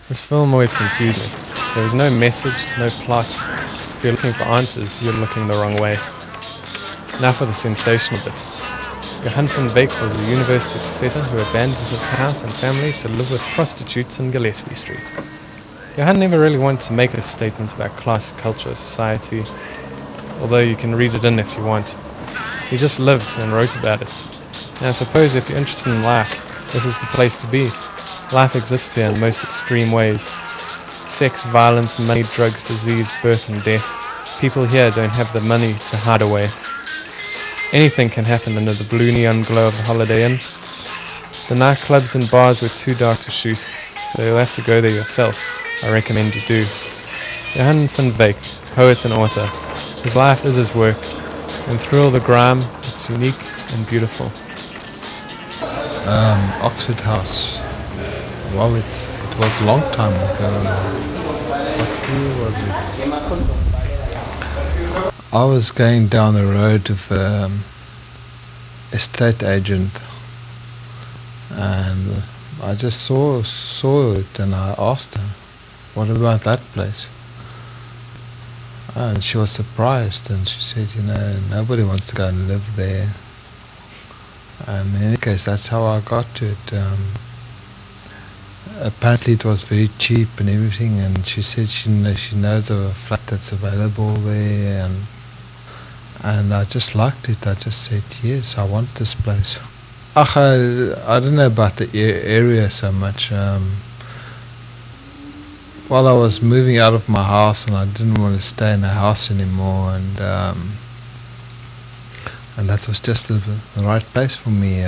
This film always confused me. There was no message, no plot. If you're looking for answers, you're looking the wrong way. Now for the sensational bit. Johann van Wyk was a university professor who abandoned his house and family to live with prostitutes in Gillespie Street. Johann never really wanted to make a statement about class, culture, or society, although you can read it in if you want. He just lived and wrote about it. And I suppose if you're interested in life, this is the place to be. Life exists here in most extreme ways. Sex, violence, money, drugs, disease, birth and death. People here don't have the money to hide away. Anything can happen under the blue neon glow of the Holiday Inn. The nightclubs and bars were too dark to shoot, so you'll have to go there yourself. I recommend you do. Johann van Wyk, poet and author. His life is his work, and through all the grime, it's unique and beautiful. Oxford House. Well, it was a long time ago. What year was it? I was going down the road with estate agent, and I just saw it, and I asked her, "What about that place?" And she was surprised, and she said, nobody wants to go and live there. And in any case, that's how I got to it. Apparently it was very cheap and everything, and she said she knows of a flat that's available there, and I just liked it. I just said, yes, I want this place. I don't know about the area so much. While I was moving out of my house, and I didn't want to stay in the house anymore, and that was just the right place for me.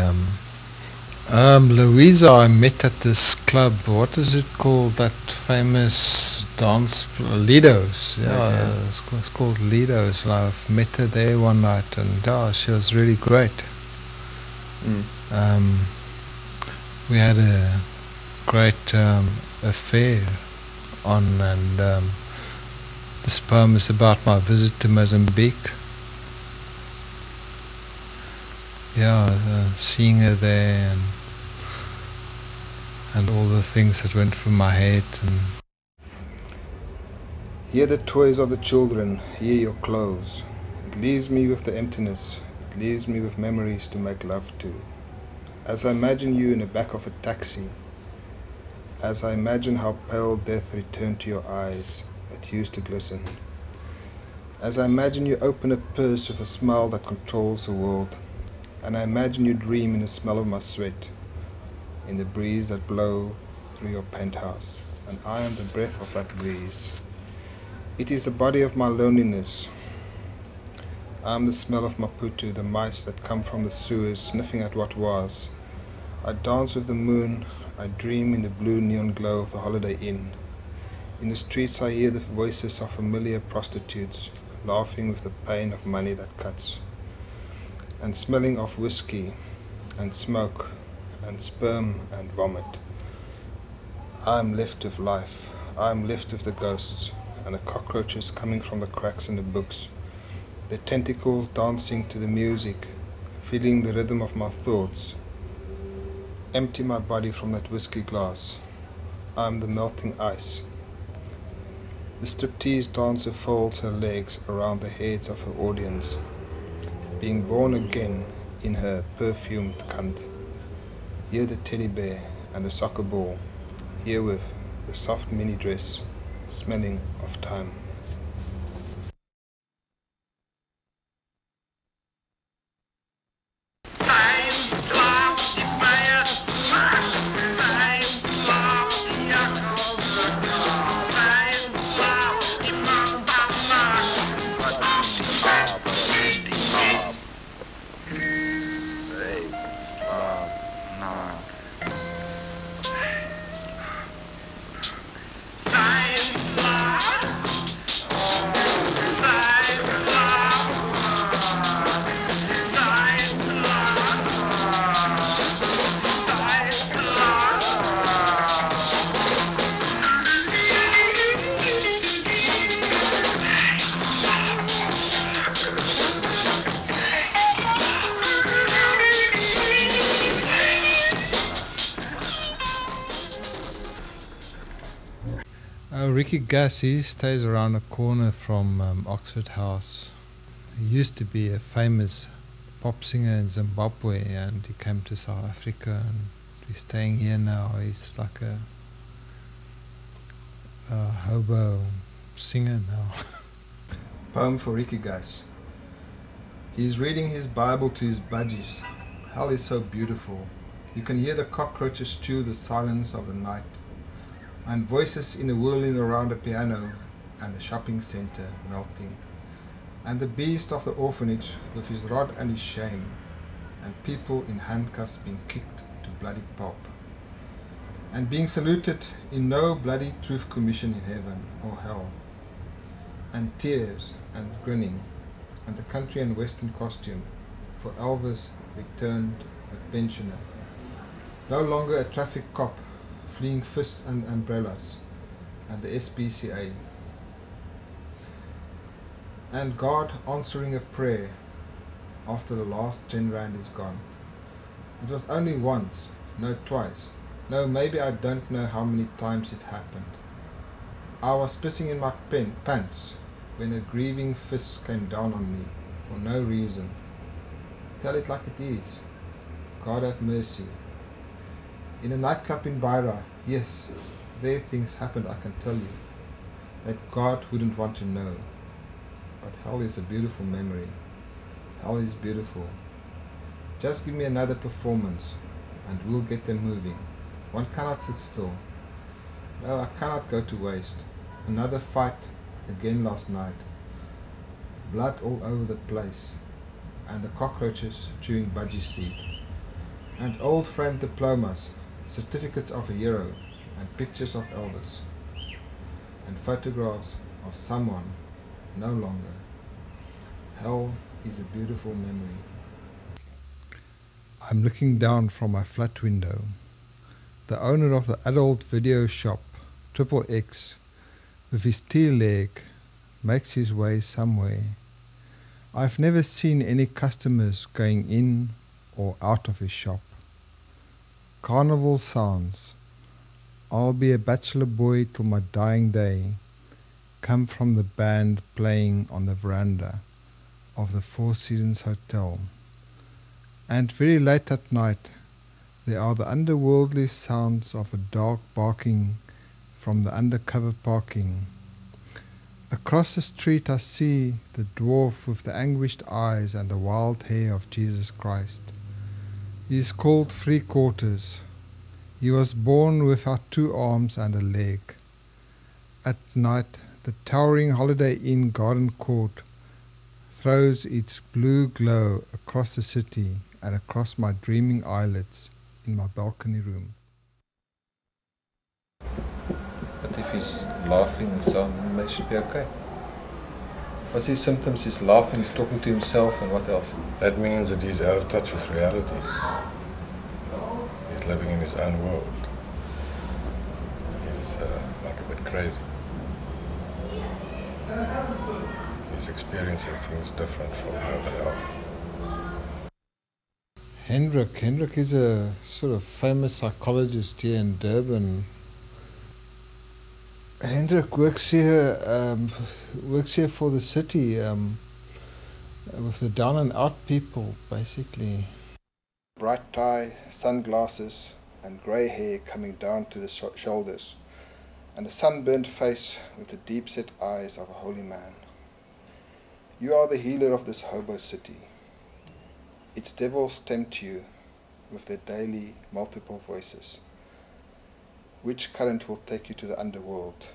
Louisa, I met at this club. What is it called? That famous dance, Lido's. Yeah, it's called Lido's. And I've met her there one night, and she was really great. We had a great affair on, and this poem is about my visit to Mozambique. Seeing her there, and all the things that went through my head. And hear the toys of the children, hear your clothes. It leaves me with the emptiness, it leaves me with memories to make love to. As I imagine you in the back of a taxi, as I imagine how pale death returned to your eyes that used to glisten, as I imagine you open a purse with a smile that controls the world, and I imagine you dream in the smell of my sweat, in the breeze that blow through your penthouse, and I am the breath of that breeze. It is the body of my loneliness. I am the smell of Maputo, the mice that come from the sewers sniffing at what was. I dance with the moon, I dream in the blue neon glow of the Holiday Inn. In the streets I hear the voices of familiar prostitutes, laughing with the pain of money that cuts, and smelling of whiskey, and smoke, and sperm, and vomit. I am left with life, I am left with the ghosts, and the cockroaches coming from the cracks in the books, their tentacles dancing to the music, feeling the rhythm of my thoughts. Empty my body from that whiskey glass, I am the melting ice. The striptease dancer folds her legs around the heads of her audience, being born again in her perfumed cunt. Here the teddy bear and the soccer ball, here with the soft mini dress, smelling of time. Ricky Gass, he stays around the corner from Oxford House. He used to be a famous pop singer in Zimbabwe, and he came to South Africa, and he's staying here now. He's like a hobo singer now. Poem for Ricky Gass. He's reading his Bible to his budgies. Hell is so beautiful. You can hear the cockroaches chew the silence of the night, and voices in a whirling around a piano, and a shopping center melting, and the beast of the orphanage with his rod and his shame, and people in handcuffs being kicked to bloody pulp, and being saluted in no bloody truth commission in heaven or hell, and tears and grinning, and the country and western costume for Elvis returned a pensioner, no longer a traffic cop fleeing fists and umbrellas, and the SPCA, and God answering a prayer after the last 10 rand is gone. It was only once, no twice, no, maybe I don't know how many times it happened. I was pissing in my pants when a grieving fist came down on me for no reason. Tell it like it is. God have mercy. In a nightclub in Beira, yes, there things happened, I can tell you, that God wouldn't want to know. But hell is a beautiful memory. Hell is beautiful. Just give me another performance and we'll get them moving. One cannot sit still. No, I cannot go to waste. Another fight again last night. Blood all over the place, and the cockroaches chewing budgie seed, and old framed diplomas, certificates of a hero, and pictures of Elvis, and photographs of someone no longer. Hell is a beautiful memory. I'm looking down from my flat window. The owner of the adult video shop, Triple X, with his teal leg, makes his way somewhere. I've never seen any customers going in or out of his shop. Carnival sounds, I'll be a bachelor boy till my dying day, come from the band playing on the veranda of the Four Seasons Hotel. And very late at night, there are the underworldly sounds of a dog barking from the undercover parking. Across the street I see the dwarf with the anguished eyes and the wild hair of Jesus Christ. He is called 3/4. He was born without 2 arms and a leg. At night the towering Holiday Inn garden court throws its blue glow across the city and across my dreaming eyelids in my balcony room. But if he's laughing and so on, it should be okay. What's his symptoms? He's laughing, he's talking to himself, and what else? That means that he's out of touch with reality. He's living in his own world. He's like a bit crazy. He's experiencing things different from how they are. Hendrik is a sort of famous psychologist here in Durban. Hendrik works here for the city with the down and out people, basically. Bright tie, sunglasses, and grey hair coming down to the shoulders, and a sunburnt face with the deep-set eyes of a holy man. You are the healer of this hobo city. Its devils tempt you with their daily multiple voices. Which current will take you to the underworld?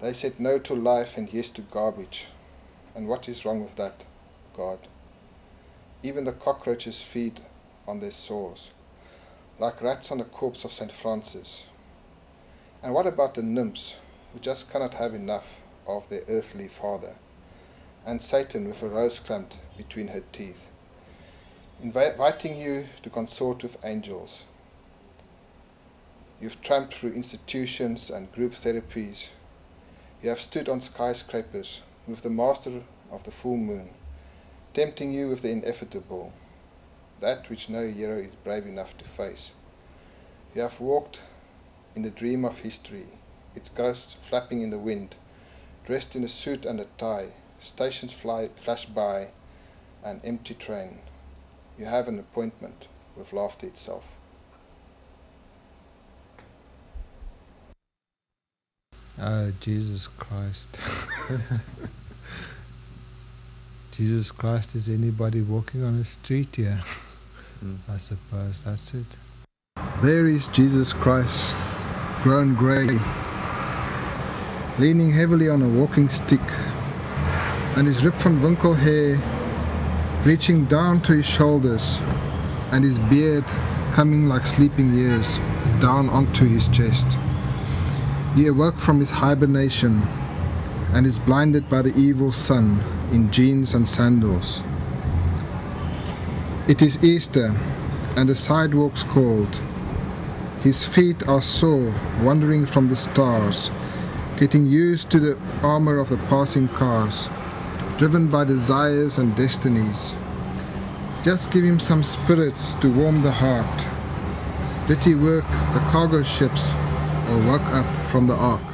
They said no to life and yes to garbage. And what is wrong with that, God? Even the cockroaches feed on their sores, like rats on the corpse of St. Francis. And what about the nymphs, who just cannot have enough of their earthly father? And Satan with a rose clamped between her teeth, inviting you to consort with angels. You've tramped through institutions and group therapies. You have stood on skyscrapers with the master of the full moon, tempting you with the inevitable, that which no hero is brave enough to face. You have walked in the dream of history, its ghost flapping in the wind, dressed in a suit and a tie. Stations flash by, an empty train. You have an appointment with laughter itself. Oh, Jesus Christ. Jesus Christ is anybody walking on the street here. I suppose that's it. There is Jesus Christ, grown grey, leaning heavily on a walking stick, and his Rip van Winkle hair reaching down to his shoulders, and his beard coming like sleeping years down onto his chest. He awoke from his hibernation and is blinded by the evil sun in jeans and sandals. It is Easter and the sidewalk's cold. His feet are sore, wandering from the stars, getting used to the armor of the passing cars, driven by desires and destinies. Just give him some spirits to warm the heart. Did he work the cargo ships or woke up from the ark?